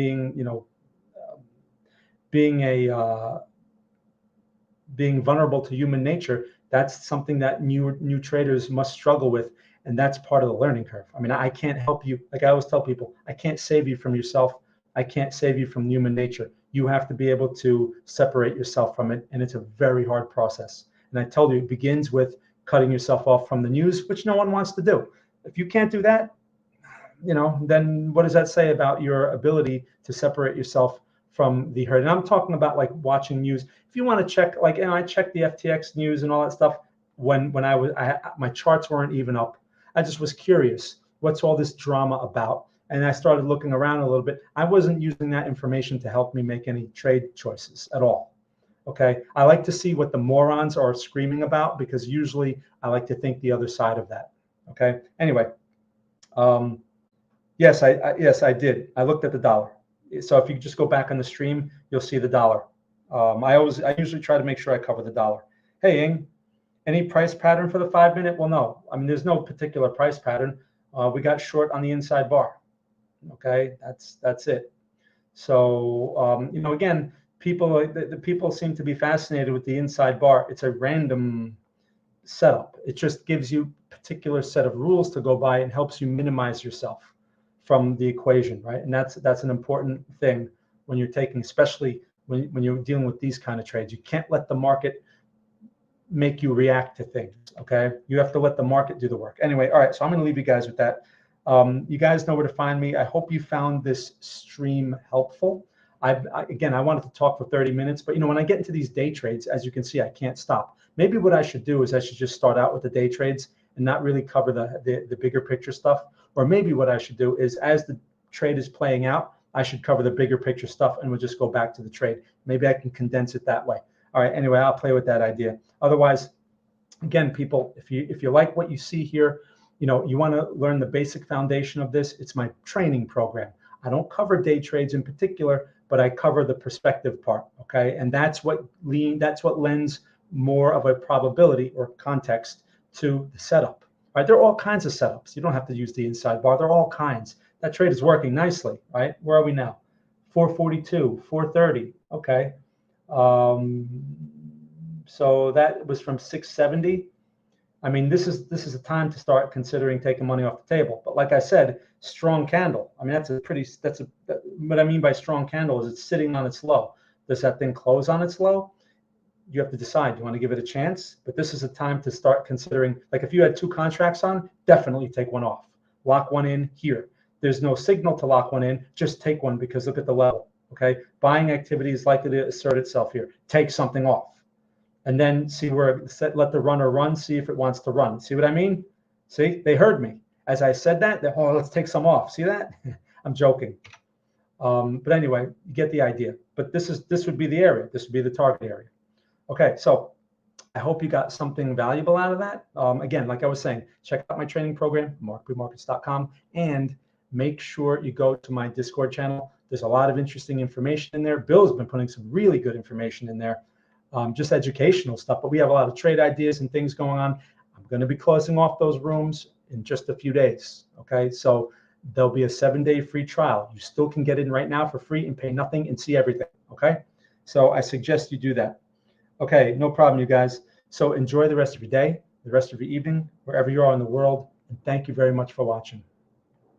vulnerable to human nature, that's something that new traders must struggle with, and that's part of the learning curve. I mean, I can't help you. Like I always tell people, I can't save you from yourself. I can't save you from human nature. You have to be able to separate yourself from it, and it's a very hard process. And I tell you, it begins with cutting yourself off from the news, which no one wants to do. If you can't do that, you know, then what does that say about your ability to separate yourself from the herd? And I'm talking about like watching news. If you want to check, like, you know, I checked the FTX news and all that stuff when my charts weren't even up. I just was curious, what's all this drama about? And I started looking around a little bit. I wasn't using that information to help me make any trade choices at all. Okay, I like to see what the morons are screaming about, because usually I like to think the other side of that. Okay, anyway, yes, I did. I looked at the dollar. So if you just go back on the stream, you'll see the dollar. I usually try to make sure I cover the dollar. Hey, Ing, any price pattern for the 5 minute? Well, no. I mean, there's no particular price pattern. We got short on the inside bar. Okay, that's it. So you know, again, the people seem to be fascinated with the inside bar. It's a random setup. It just gives you a particular set of rules to go by and helps you minimize yourself from the equation, right? And that's an important thing when you're taking, especially when you're dealing with these kind of trades. You can't let the market make you react to things, okay? You have to let the market do the work. Anyway, all right, so I'm going to leave you guys with that. You guys know where to find me. I hope you found this stream helpful. Again, I wanted to talk for 30 minutes, but you know, when I get into these day trades, as you can see, I can't stop. Maybe what I should do is I should just start out with the day trades and not really cover the bigger picture stuff. Or maybe what I should do is, as the trade is playing out, I should cover the bigger picture stuff and we'll just go back to the trade. Maybe I can condense it that way. All right, anyway, I'll play with that idea. Otherwise, again, people, if you like what you see here, you know, you want to learn the basic foundation of this, it's my training program. I don't cover day trades in particular, but I cover the perspective part, okay? And that's what lends more of a probability or context to the setup, right? There are all kinds of setups. You don't have to use the inside bar. There are all kinds. That trade is working nicely, right? Where are we now? 442, 430, okay. So that was from 670. I mean, this is a time to start considering taking money off the table. But like I said, strong candle. I mean, what I mean by strong candle is it's sitting on its low. Does that thing close on its low? You have to decide. Do you want to give it a chance? But this is a time to start considering, like if you had 2 contracts on, definitely take one off. Lock one in here. There's no signal to lock one in. Just take one, because look at the level. Okay, buying activity is likely to assert itself here. Take something off. And then see where let the runner run, see if it wants to run. See what I mean? See, they heard me. As I said that, oh, let's take some off. See that? I'm joking. But anyway, you get the idea. But this would be the area. This would be the target area. Okay, so I hope you got something valuable out of that. Again, like I was saying, check out my training program, markpremarkets.com, and make sure you go to my Discord channel. There's a lot of interesting information in there. Bill's been putting some really good information in there. Just educational stuff, but we have a lot of trade ideas and things going on. I'm going to be closing off those rooms in just a few days. Okay, so there'll be a 7-day free trial. You still can get in right now for free and pay nothing and see everything. Okay, so I suggest you do that. Okay, no problem, you guys. So enjoy the rest of your day, the rest of your evening, wherever you are in the world, and thank you very much for watching.